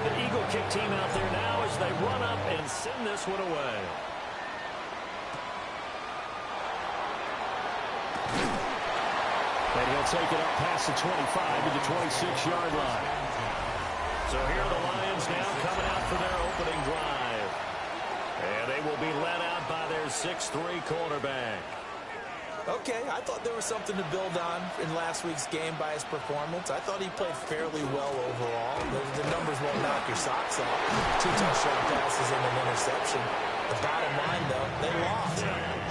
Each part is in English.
The Eagle kick team out there now as they run up and send this one away. And he'll take it up past the 25 to the 26-yard line. So here are the Lions now coming out for their opening drive. And they will be led out by their 6'3 quarterback. Okay, I thought there was something to build on in last week's game by his performance. I thought he played fairly well overall. The numbers won't knock your socks off. 2 touchdown passes and an interception. The bottom line, though, they lost.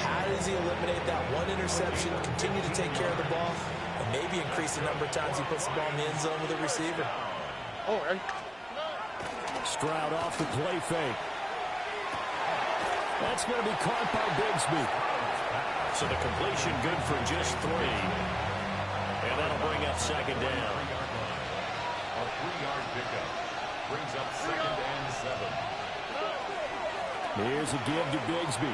How does he eliminate that one interception, continue to take care of the ball, and maybe increase the number of times he puts the ball in the end zone with a receiver? Stroud off the play fake. That's going to be caught by Bigsby. So the completion good for just 3. And that'll bring up second down. A 3-yard pickup brings up 2nd and 7. Here's a give to Bigsby.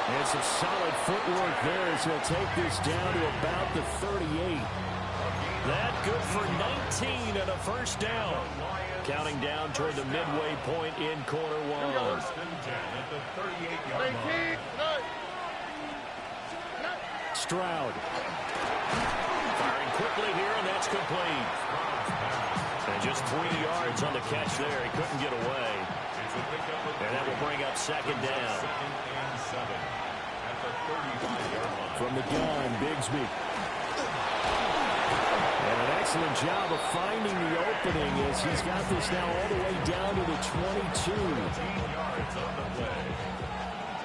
And some solid footwork there as he'll take this down to about the 38. That good for 19 and a first down. Counting down toward the midway point in quarter 1. First and 10 at the 38-yard line. Stroud. Firing quickly here, and that's complete. And just 3 yards on the catch there. He couldn't get away. And that will bring up second down. From the gun, Bigsby. And an excellent job of finding the opening as he's got this now all the way down to the 22.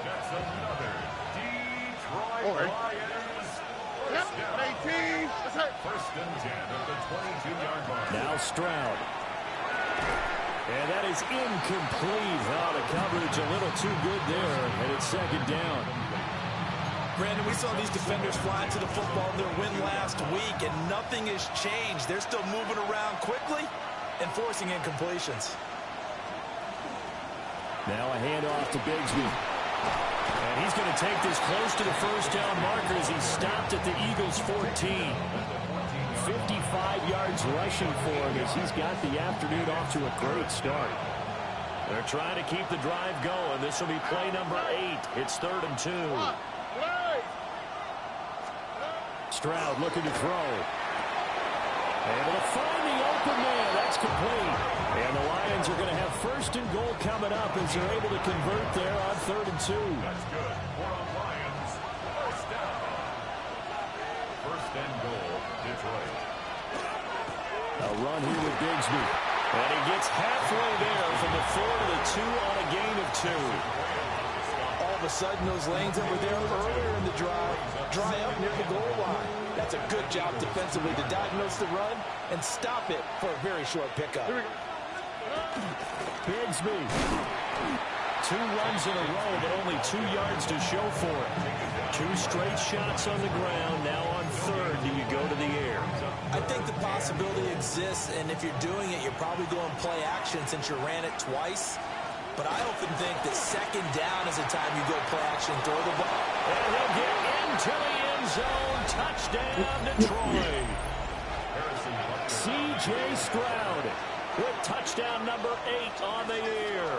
That's another Detroit Lions. First and 10 at the 22-yard line. Now Stroud. And that is incomplete. Oh, the coverage a little too good there, and it's second down. Brandon, we saw these defenders flying to the football in their win last week, and nothing has changed. They're still moving around quickly and forcing incompletions. Now a handoff to Bigsby. And he's going to take this close to the first down marker as he stopped at the Eagles' 14. 55 yards rushing for him as he's got the afternoon off to a great start. They're trying to keep the drive going. This will be play number 8. It's 3rd and 2. Stroud looking to throw. Able to find the open man. That's complete. And the Lions are going to have 1st and goal coming up as they're able to convert there on 3rd and 2. That's good. For the Lions. First down. 1st and goal, Detroit. A run here with Bigsby. And he gets halfway there from the 4 to the 2 on a gain of 2. All of a sudden, those lanes that were there earlier in the drive dry up near the goal line. That's a good job defensively to diagnose the run and stop it for a very short pickup. Bigsby. 2 runs in a row, but only 2 yards to show for it. 2 straight shots on the ground. Now on 3rd, do you go to the air? I think the possibility exists, and if you're doing it, you're probably going play action since you ran it twice. But I often think that 2nd down is the time you go play action, throw the ball. And he'll get into the end zone. Touchdown, Detroit. C.J. Stroud with touchdown number 8 on the year.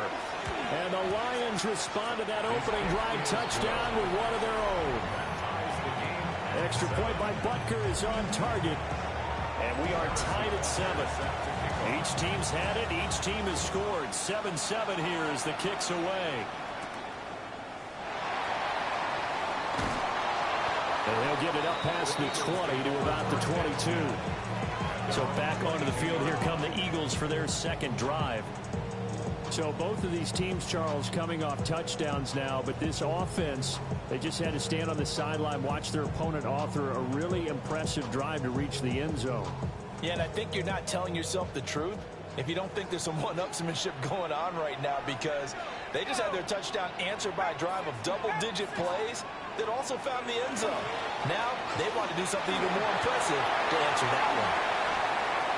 And the Lions respond to that opening drive touchdown with one of their own. Extra point by Butker is on target. And we are tied at 7. Each team's had it. Each team has scored. 7-7 here as the kick's away. And they'll get it up past the 20 to about the 22. So back onto the field, here come the Eagles for their 2nd drive. So both of these teams, Charles, coming off touchdowns now, but this offense, they just had to stand on the sideline, watch their opponent author a really impressive drive to reach the end zone. Yeah, and I think you're not telling yourself the truth if you don't think there's some one-upsmanship going on right now, because they just had their touchdown answered by a drive of double-digit plays that also found the end zone. Now they want to do something even more impressive to answer that one.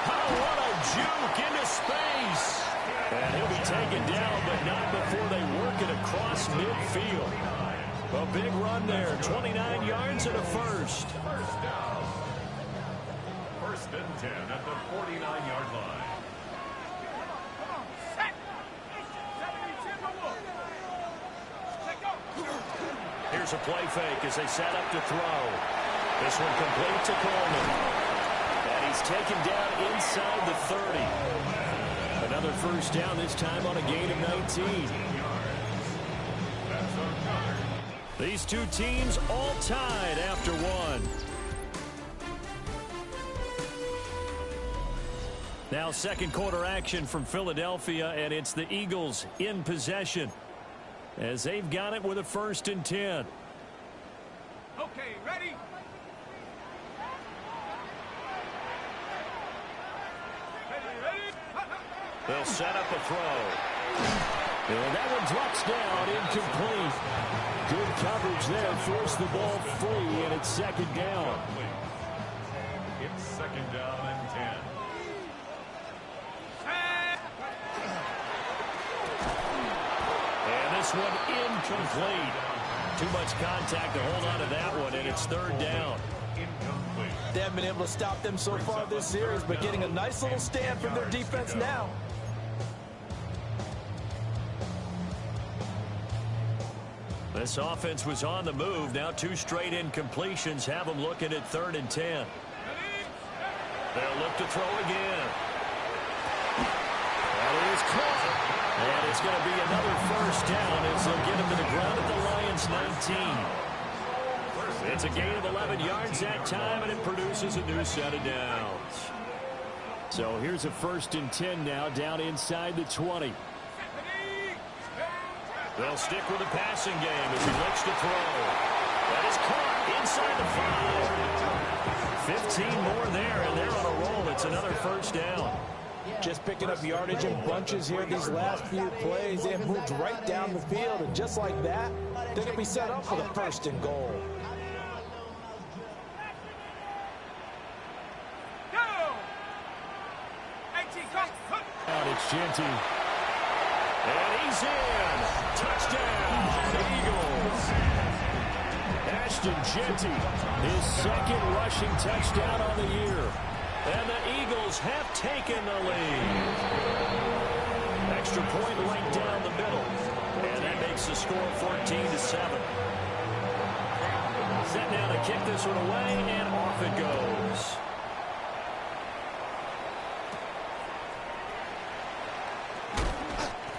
Oh, what a juke into space. And he'll be taken down, but not before they work it across midfield. A big run there, 29 yards and a first. First down. 1st and 10 at the 49-yard line. Here's a play fake as they set up to throw. This one complete to Coleman. And he's taken down inside the 30. Another first down, this time on a gain of 19. These two teams all tied after one. Now second quarter action from Philadelphia, and it's the Eagles in possession as they've got it with a 1st and 10. Okay, ready? They'll set up a throw. And that one drops down, incomplete. Good coverage there, forced the ball free, and it's 2nd down. It's 2nd down and 10. And this one incomplete. Too much contact to hold on to that one, and it's 3rd down. Incomplete. They haven't been able to stop them so far this series, but getting a nice little stand from their defense now. This offense was on the move. Now 2 straight incompletions have them looking at 3rd and 10. They'll look to throw again. That is caught. And it's going to be another first down as they'll get him to the ground at the Lions' 19. It's a gain of 11 yards that time, and it produces a new set of downs. So here's a 1st and 10 now, down inside the 20. They'll stick with the passing game as he looks to throw. That is caught inside the 5. 15 more there, and they're on a roll. It's another first down. Just picking up yardage in bunches here these last few plays. They have moved right down the field, and just like that, they're going to be set up for the 1st and goal. Out it's Genty. And he's in. Touchdown, Eagles. Ashton Genty, his 2nd rushing touchdown on the year. And the Eagles have taken the lead. Extra point right down the middle. And that makes the score 14-7. Set now to kick this one away, and off it goes.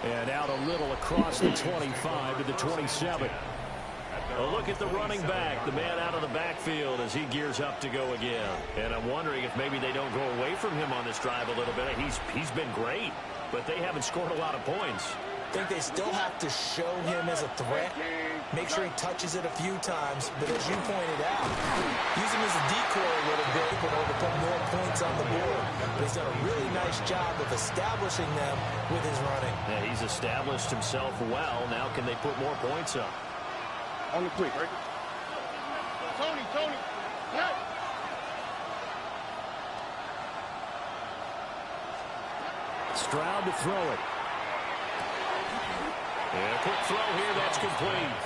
And out a little across the 25 to the 27. A look at the running back, the man out of the backfield as he gears up to go again. And I'm wondering if maybe they don't go away from him on this drive a little bit. He's been great, but they haven't scored a lot of points. I think they still have to show him as a threat. Make sure he touches it a few times. But as you pointed out, use him as a decoy a little bit in order to put more points on the board. But he's done a really nice job of establishing them with his running. Yeah, he's established himself well. Now can they put more points up? On the quick, right? Tony, yeah. Stroud to throw it. And a quick throw here, that's complete.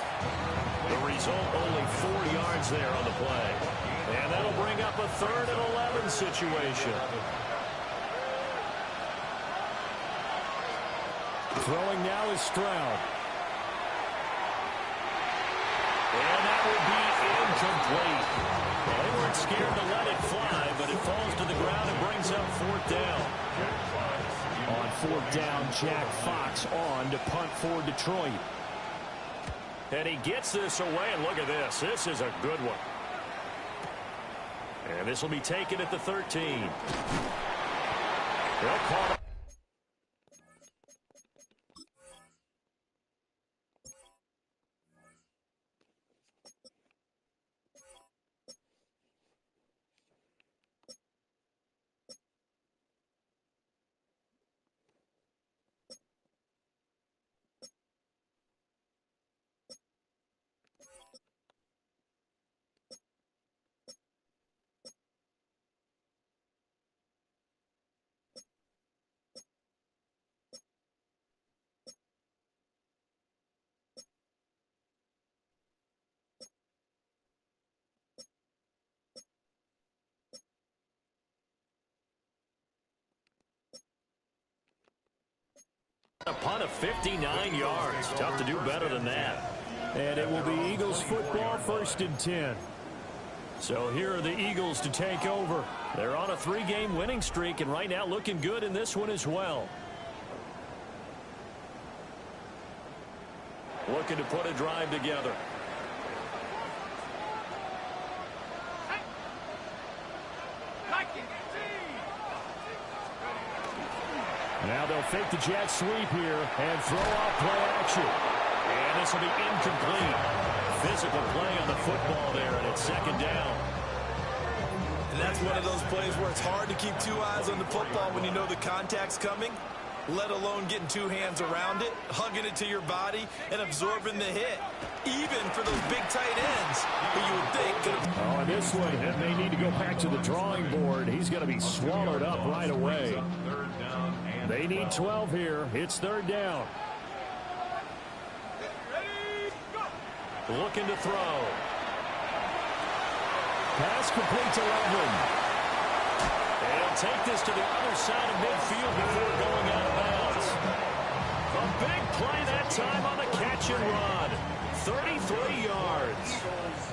The result, only 4 yards there on the play. And that'll bring up a 3rd and 11 situation. Throwing now is Stroud. And that would be incomplete. Well, they weren't scared to let it fly, but it falls to the ground and brings up 4th down. On 4th down, Jack Fox on to punt for Detroit. And he gets this away, and look at this. This is a good one. And this will be taken at the 13. They'll call it. A punt of 59 yards. Tough to do better than that. And it will be Eagles football, 1st and 10. So here are the Eagles to take over. They're on a 3-game winning streak, and right now looking good in this one as well. Looking to put a drive together. Now they'll fake the jet sweep here and throw off play action. And this will be incomplete. Physical play on the football there, and it's 2nd down. And that's one of those plays where it's hard to keep 2 eyes on the football when you know the contact's coming, let alone getting 2 hands around it, hugging it to your body, and absorbing the hit, even for those big tight ends who you would think could have... Oh, and this one, it may need to go back to the drawing board. He's going to be swallowed up right away. They need 12 here. It's 3rd down. Looking to throw. Pass complete to Loveland. And he'll take this to the other side of midfield before going out of bounds. A big play that time on the catch and run. 33 yards.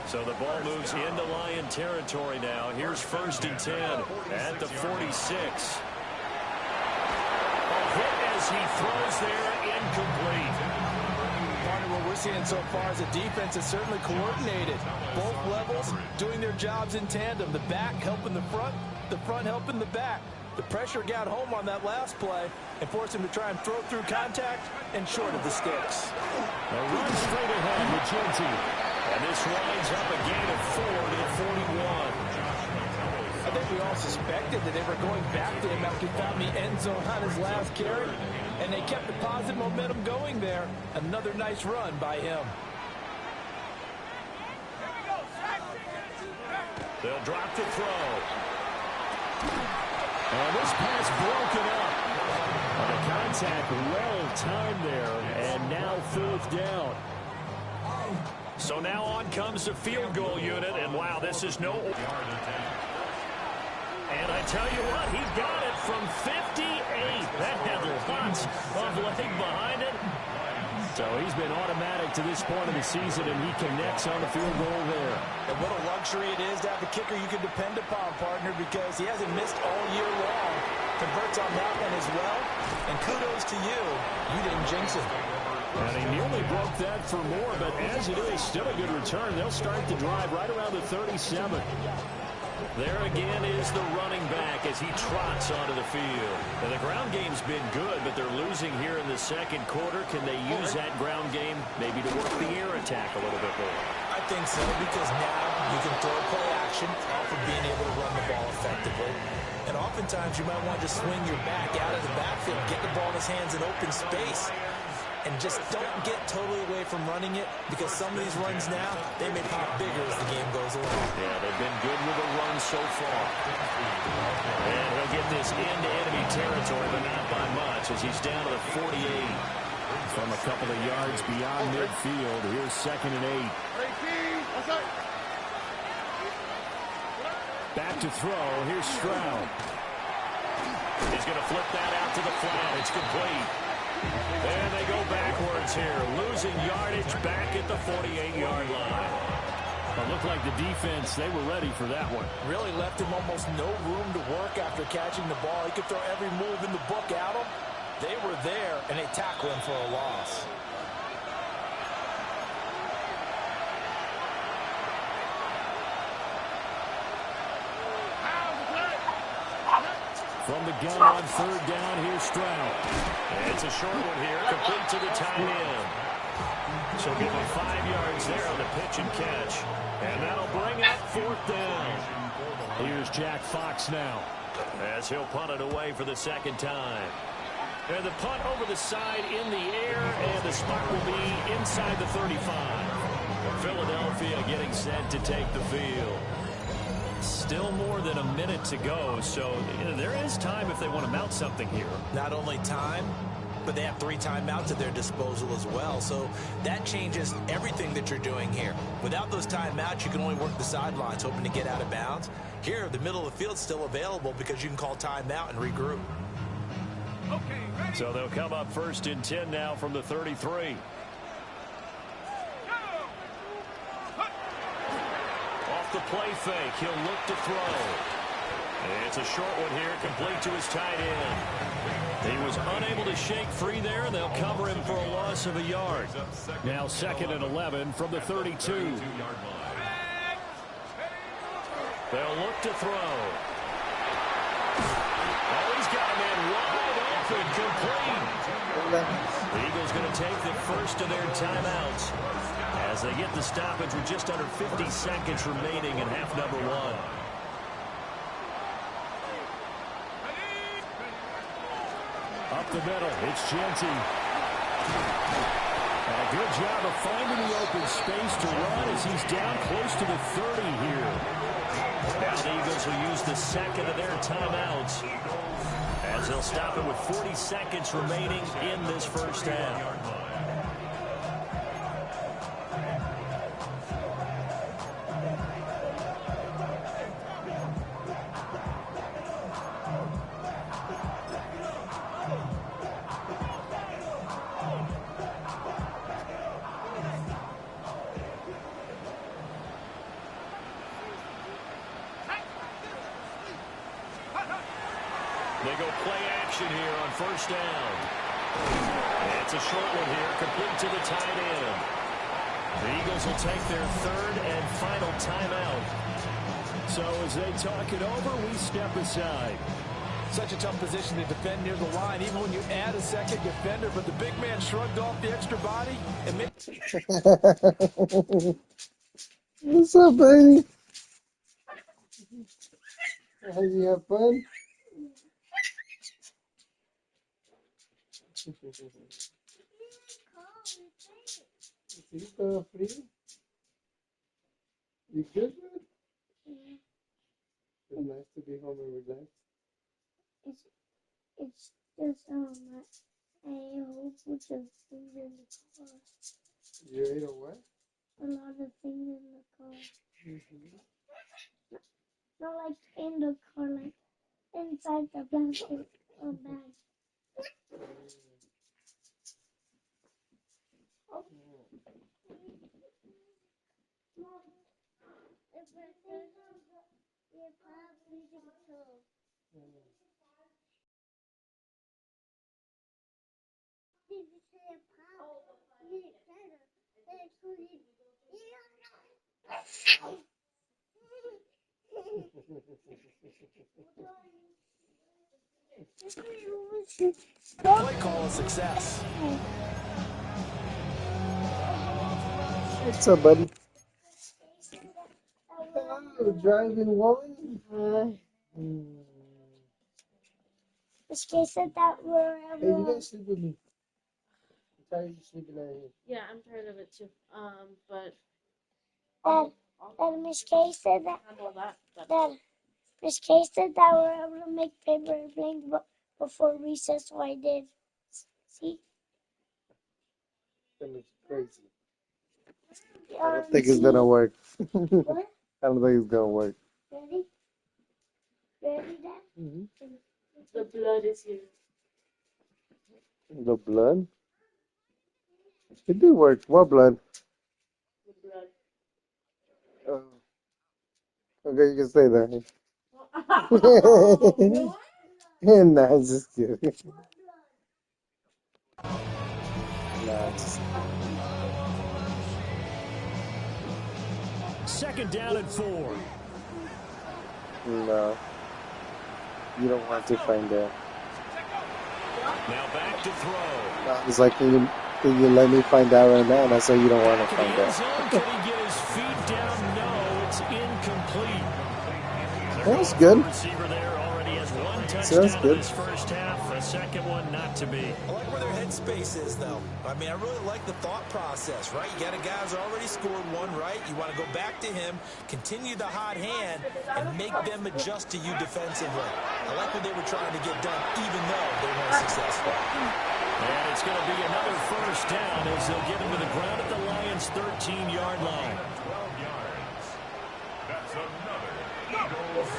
So the ball moves into Lion territory now. Here's 1st and 10 at the 46. A hit as he throws there, incomplete. What we're seeing so far is a defense is certainly coordinated. Both levels doing their jobs in tandem. The back helping the front helping the back. The pressure got home on that last play and forced him to try and throw through contact and short of the sticks. A run straight ahead with Genty. And this winds up a gain of 4 to 41. I think we all suspected that they were going back to him after he found the end zone on his last carry. And they kept the positive momentum going there. Another nice run by him. They'll drop the throw. And this pass broken up. The contact well timed there. And now 4th down. So now on comes the field goal unit. And wow, this is no... And I tell you what, he got it from 58. That had lots of leg behind it. So he's been automatic to this point of the season, and he connects on the field goal there. And what a luxury it is to have a kicker you can depend upon, partner, because he hasn't missed all year long. Converts on that one as well. And kudos to you. You didn't jinx it. And he nearly broke that for more, but as it is, still a good return. They'll start the drive right around the 37. There again is the running back as he trots onto the field. And the ground game's been good, but they're losing here in the 2nd quarter. Can they use that ground game maybe to work the air attack a little bit more? I think so, because now you can throw play action off of being able to run the ball effectively. And oftentimes you might want to just swing your back out of the backfield, get the ball in his hands in open space. And just don't get totally away from running it, because some of these runs now, they may pop bigger as the game goes along. Yeah, they've been good with the run so far. And he'll get this into enemy territory, but not by much, as he's down to the 48. From a couple of yards beyond midfield, here's 2nd and 8. Back to throw, here's Stroud. He's going to flip that out to the flat. It's complete. And they go backwards here, losing yardage back at the 48-yard line. It looked like the defense, they were ready for that one. Really left him almost no room to work after catching the ball. He could throw every move in the book at him. They were there, and they tackle him for a loss. From the gun on 3rd down, here's Stroud. It's a short one here, complete to the tight end. So give him 5 yards there on the pitch and catch. And that'll bring up 4th down. Here's Jack Fox now, as he'll punt it away for the 2nd time. And the punt over the side in the air, and the spot will be inside the 35. Philadelphia getting set to take the field. Still more than a minute to go, so there is time if they want to mount something here. Not only time, but they have 3 timeouts at their disposal as well. So that changes everything that you're doing here. Without those timeouts, you can only work the sidelines, hoping to get out of bounds. Here, the middle of the field's still available because you can call timeout and regroup. So they'll come up 1st and 10 now from the 33. off the play fake. He'll look to throw. It's a short one here, complete to his tight end. He was unable to shake free there, and they'll cover him for a loss of a yard. Now 2nd and 11 from the 32. They'll look to throw. Oh, he's got a man wide open, complete. The Eagles going to take the first of their timeouts as they get the stoppage with just under 50 seconds remaining in half number 1. Up the middle, it's Genty. A good job of finding the open space to run as he's down close to the 30 here. Now the Eagles will use the second of their timeouts as they'll stop it with 40 seconds remaining in this first half. They go play action here on first down. It's a short one here, complete to the tight end. The Eagles will take their third and final timeout. So as they talk it over, we step aside. Such a tough position to defend near the line, even when you add a second defender, but the big man shrugged off the extra body and made... What's up, baby? How you have fun? Is it free? You good, man? It's nice to be home and relax. It's just I ate a whole bunch of things in the car. You ate a what? A lot of things in the car. Not like in the car, like inside the plastic bag. Oh. Mom, if I say something, you're probably going to kill. Did you say a pop? You said it. Play call a success. What's up, buddy? Oh, driving one? Miss Kay said that we're Hey, you gotta sleep with me. I'm tired of sleeping out here. Yeah, I'm tired of it too. But that Miss Kay said that handle that. that Miss Kay said that we're able to make paper airplanes before recess, so I did. See? That looks crazy. I Um, don't think it's gonna work. What? I don't think it's gonna work. Ready? Ready, Dad? Mm-hmm. The blood is here. The blood? It did work. What blood? The blood. Oh. Okay, you can say that. Nah, I'm just kidding. Nah, just... Second down and 4. No. You don't want to find out. Now back to throw. It's like, can you let me find out right now? And I say you don't want to Back in find the end out. zone. Can he get his feet down? No, it's incomplete. That was good. Receiver there already has one Sounds touchdown good. in this first half. A second one not to be. I like where their headspace is, though. I mean, I really like the thought process, right? You got a guy who's already scored one, right? You want to go back to him, continue the hot hand, and make them adjust to you defensively. I like what they were trying to get done, even though they weren't successful. And it's going to be another first down as they'll get him to the ground at the Lions' 13-yard line. 12 yards. That's another Eagles.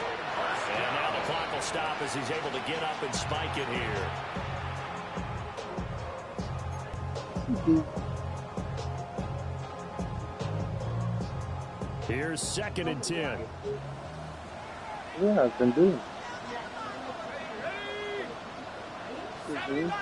And now the clock will stop as he's able to get up and spike it here. Here's 2nd and 10. Yeah, I can do it. Again,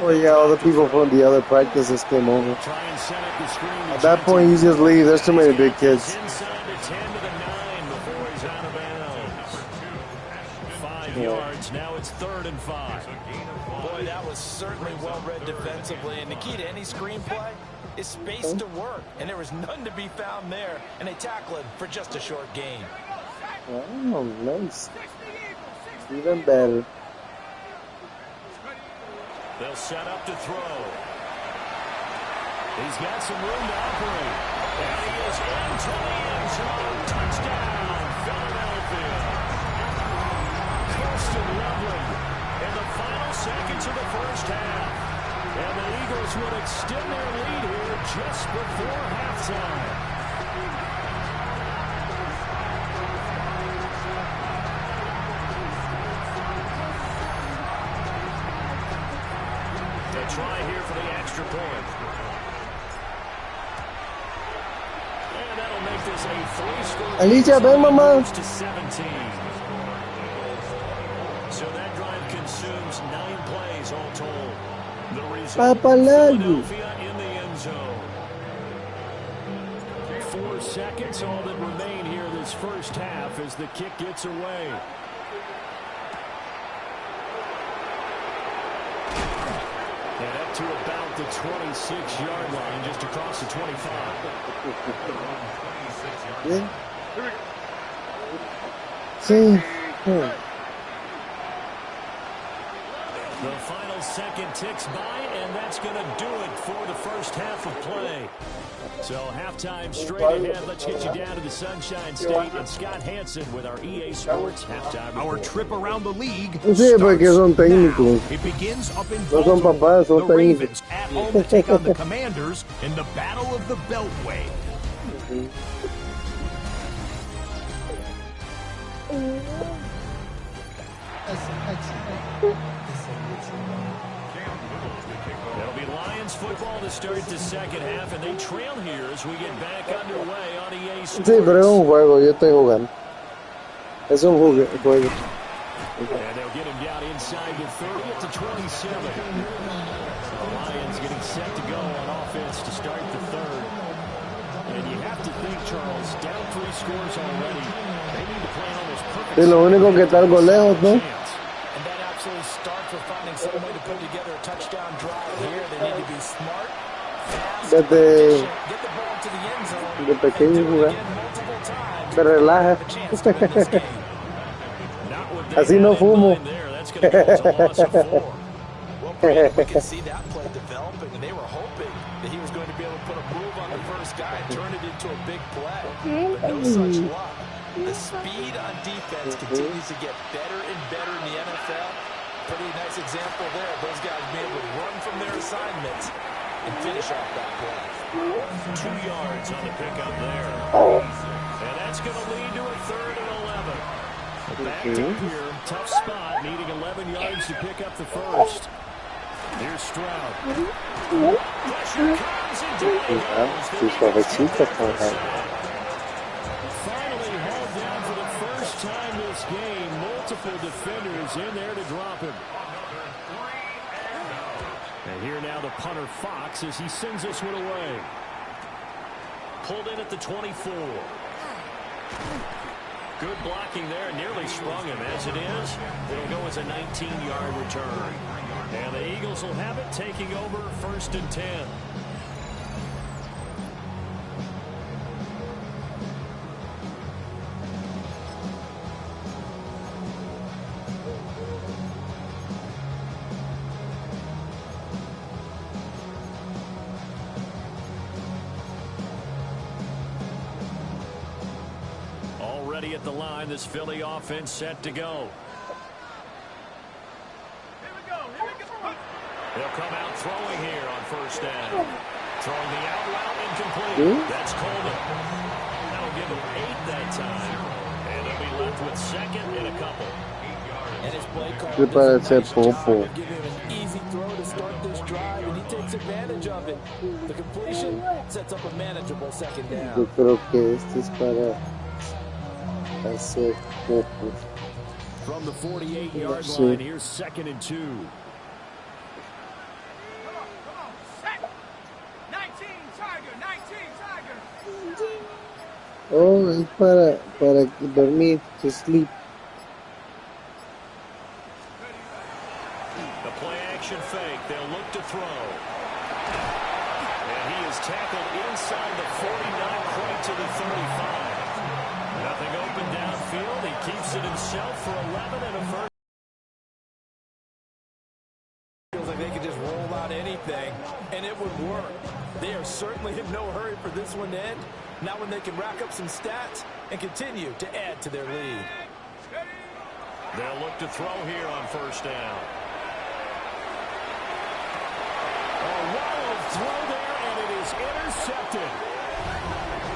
Oh yeah, all the people from the other practices came over. try and set up the screen. At that point, you just leave. There's too many big kids. Inside the 10 to the 9 before he's out of bounds. 5 yards. Now it's 3rd and 5. Boy, that was certainly well read defensively. And the key to any screenplay is space to work. And there was none to be found there. And they tackle it for just a short gain. Oh, nice. Even better. They'll set up to throw. He's got some room to operate. And he is into the end zone. Touchdown, Philadelphia. Kirsten Loveland in the final seconds of the first half. And the Eagles would extend their lead here just before halftime. Try here for the extra point. And that'll make this a 3-score Alicia, ven, mamá. to 17. So that drive consumes 9 plays all told. The result, Philadelphia in the end zone. 4 seconds, all that remain here this first half as the kick gets away. And up to about the 26-yard line, just across the 25. Yeah. See. The final second ticks by, and that's going to do it for the first half of play. So halftime straight ahead. Let's get you down to the Sunshine State and Scott Hansen with our EA Sports halftime report. Our trip around the league Sí, porque son técnicos. It begins up in No son Baltimore. papás, son The técnicos. Ravens at home to take on the Commanders in the Battle of the Beltway. It'll be Lions football to start the second half, and they trail here as we get back underway on EA Sports. Sí, pero es un juego, yo estoy jugando. Es un juego. And they'll get him down inside the 30 at the 27. The Lions getting set to go on offense to start the third. And you have to think, Charles, down 3 scores already. They need to play almost perfect. Sí, lo único que está algo lejos, ¿no? And that absolutely starts with finding some way to put together a touchdown drive here. They need to be smart, fast, Desde get the ball to the end zone, de pequeño and do it jugar. again multiple times. Me relaja. Have a chance to win this game. Así no fumo. That's going to cause a loss of 4. Well, Brandon, we could see that play developing, and they were hoping that he was going to be able to put a move on the first guy and turn it into a big play. But no such luck. The speed on defense continues to get better and better in the NFL. Pretty nice example there. Those guys being able to run from their assignments and finish off that play. 2 yards on the pickup there. And that's going to lead to a 3rd and 11. Back up here, tough spot, needing 11 yards to pick up the first. Here's Stroud. Pressure comes into Finally hauled down for the first time this game. Multiple defenders in there to drop him. And here now the punter Fox as he sends this one away. Pulled in at the 24. Good blocking there, nearly sprung him. As it is, it'll go as a 19-yard return. And the Eagles will have it, taking over 1st and 10. Already at the line, this Philly offense set to go. They'll come out throwing here on 1st down. Throwing the out route incomplete. That's Coleman. That'll give them 8 that time. And they'll be left with 2nd and a couple. And his play call Que does a parece nice job popo. of giving him an easy throw to start this drive, and he takes advantage of it. The completion sets up a manageable second Yo down. creo que este es para hacer popo. From the 48-yard Sí. line, here's 2nd and 2. Oh, es para dormir, to sleep. The play-action fake. They'll look to throw. And he is tackled inside the 49, point to the 35. Nothing open downfield. He keeps it himself for 11 and a first. Feels like they could just roll out anything, and it would work. They are certainly in no hurry for this one to end. Not when they can rack up some stats and continue to add to their lead. They'll look to throw here on first down. A wild throw there, and it is intercepted.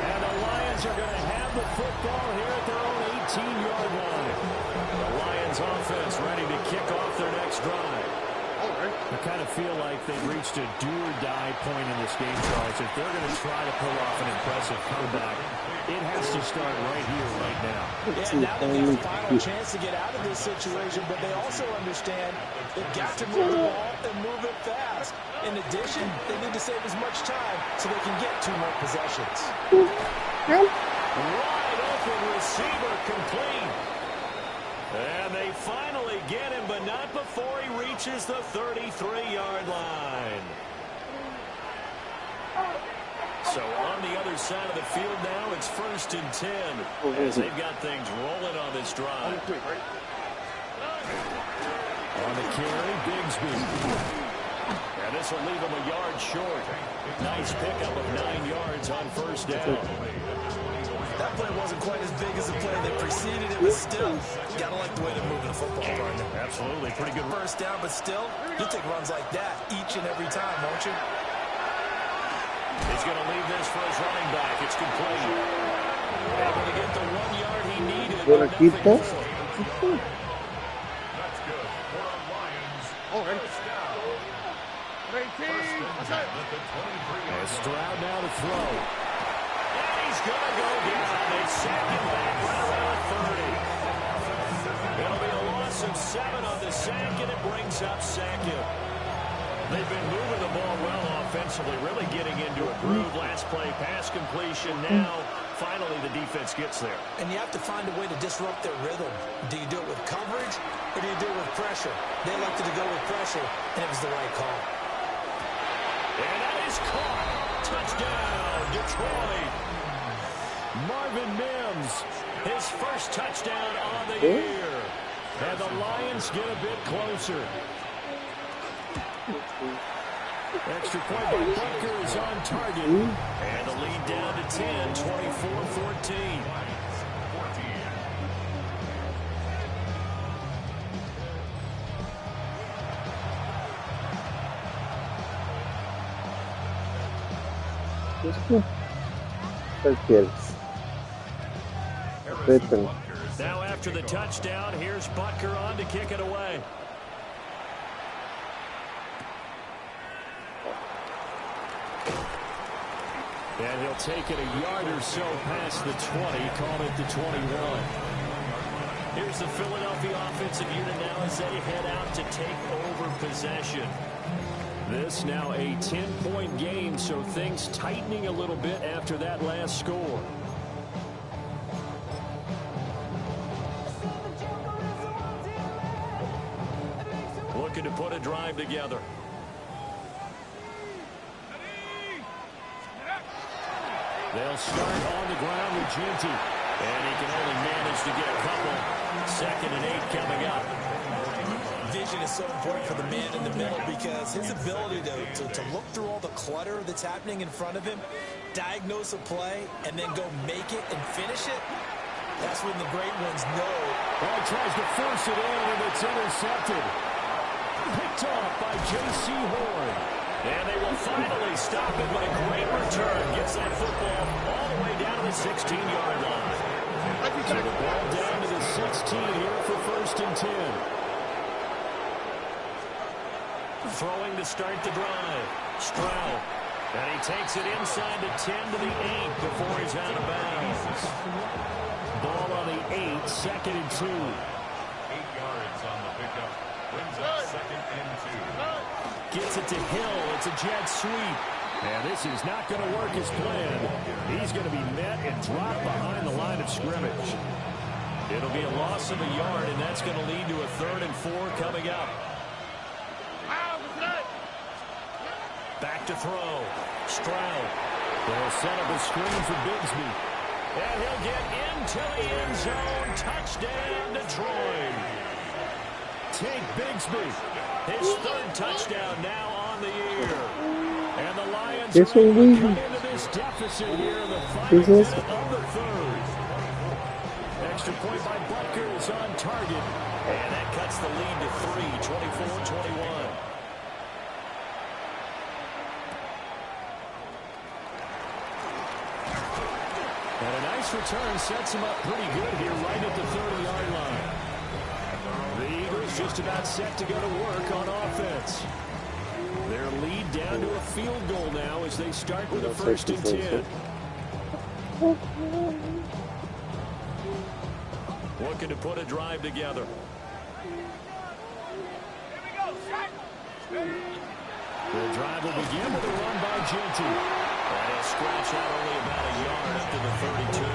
And the Lions are going to have the football here at their own 18-yard line. The Lions offense ready to kick off their next drive. I kind of feel like they've reached a do-or-die point in this game, Charles. If they're going to try to pull off an impressive comeback, it has to start right here, right now. Yeah, now they've got a final chance to get out of this situation, but they also understand they've got to move the ball and move it fast. In addition, they need to save as much time so they can get 2 more possessions. Wide open receiver complete. And they finally get him, but not before he reaches the 33-yard line. So on the other side of the field now, it's 1st and 10. As they've got things rolling on this drive. On the carry, Bigsby. And this will leave him a yard short. Nice pickup of 9 yards on first down. That play wasn't quite as big as the play that preceded it, but still, gotta like the way they're moving the football, partner. Absolutely, pretty good First down, but still, you'll take runs like that each and every time, won't you? He's going to leave this for his running back. It's complete. Able to get the 1 yard he needed. Por aquí está. That's good for our Lions. All right. First down. That's it. At the 23. And Stroud now to throw. And he's going to go down. They sack him back right around 30. It'll be a loss of 7 on the sack, and it brings up Sackett. They've been moving the ball well offensively, really getting into a groove. Last play, pass completion. Now, finally, the defense gets there. And you have to find a way to disrupt their rhythm. Do you do it with coverage, or do you do it with pressure? They elected to go with pressure, and it was the right call. And that is caught. Touchdown, Detroit. Marvin Mims, his first touchdown on the year. And the Lions get a bit closer. Extra point by Butker is on target. And the lead down to 10, 24-14. Now after the touchdown, here's Butker on to kick it away. And he'll take it a yard or so past the 20, call it the 21. Here's the Philadelphia offensive unit now as they head out to take over possession. This now a 10-point game, so things tightening a little bit after that last score. Looking to put a drive together. They'll start on the ground with Ginty. And he can only manage to get a couple. 2nd and 8 coming up. Vision is so important for the man in the middle because his ability to look through all the clutter that's happening in front of him, diagnose a play, and then go make it and finish it, that's when the great ones know. Well, he tries to force it in, and it's intercepted. Picked off by J.C. Horn. And they will finally stop it, but a great return gets that football all the way down to the 16-yard line. So the ball down to the 16 here for 1st and 10. Throwing to start the drive. Stroud. And he takes it inside the 10 to the 8 before he's out of bounds. Ball on the 8, 2nd and 2. 8 yards on the pickup. Brings up 2nd and 2. Gets it to Hill. It's a jet sweep. And this is not going to work as planned. He's going to be met and dropped behind the line of scrimmage. It'll be a loss of a yard, and that's going to lead to a 3rd and 4 coming up. Back to throw. Stroud. They'll set up a screen for Bigsby. And he'll get into the end zone. Touchdown, Detroit. Take Bigsby. His 3rd touchdown now on the year. And the Lions are able to come into this deficit here in the final minute of the 3rd. Extra point by Butker is on target. And that cuts the lead to 3, 24-21. And a nice return sets him up pretty good here right at the 30-yard line. The Eagles just about set to go to work on offense. Their lead down to a field goal now as they start with a 1st and 10. Looking to put a drive together. The drive will begin with a run by Genty. And he'll scratch out only about a yard up to the 32.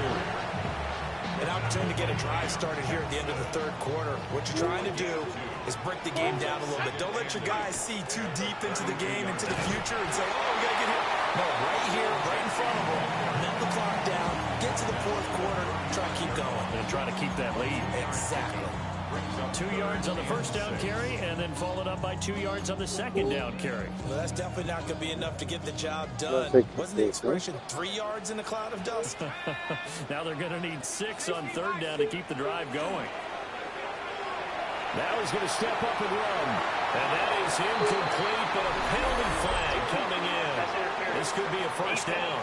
An opportunity to get a drive started here at the end of the 3rd quarter. What you're trying to do is break the game down a little bit. Don't let your guys see too deep into the game, into the future, and say, oh, we got to get here. No, right here, right in front of them. Melt the clock down, get to the 4th quarter, try to keep going. And try to keep that lead. Exactly. 2 yards on the 1st down carry, and then followed up by 2 yards on the 2nd down carry. Well, that's definitely not going to be enough to get the job done. Wasn't the expression 3 yards in a cloud of dust? Now they're going to need 6 on 3rd down to keep the drive going. Now he's going to step up and run. And that is incomplete, but a penalty flag coming in. This could be a 1st down.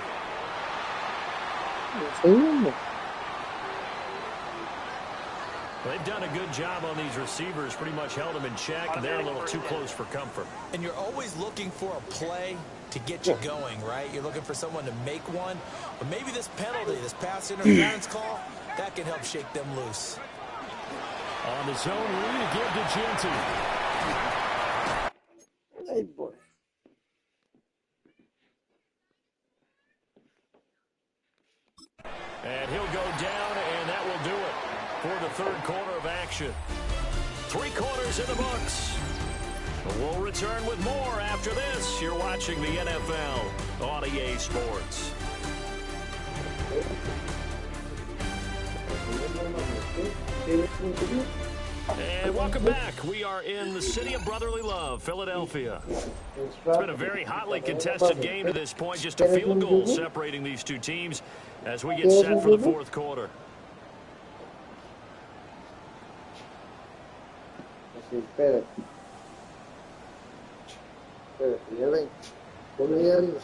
They've done a good job on these receivers, pretty much held them in check, and they're a little too close for comfort. And you're always looking for a play to get you going, right? You're looking for someone to make one. But maybe this penalty, this pass interference call, that can help shake them loose. On the zone read to give to Genty. Hey, boy. And he'll go down, and that will do it for the 3rd quarter of action. 3 quarters in the books. We'll return with more after this. You're watching the NFL on EA Sports. And welcome back. We are in the city of brotherly love, Philadelphia. It's been a very hotly contested game to this point. Just a field goal separating these two teams as we get set for the 4th quarter. Espérate. Espérate, ya ven. Ponle ahí arriba.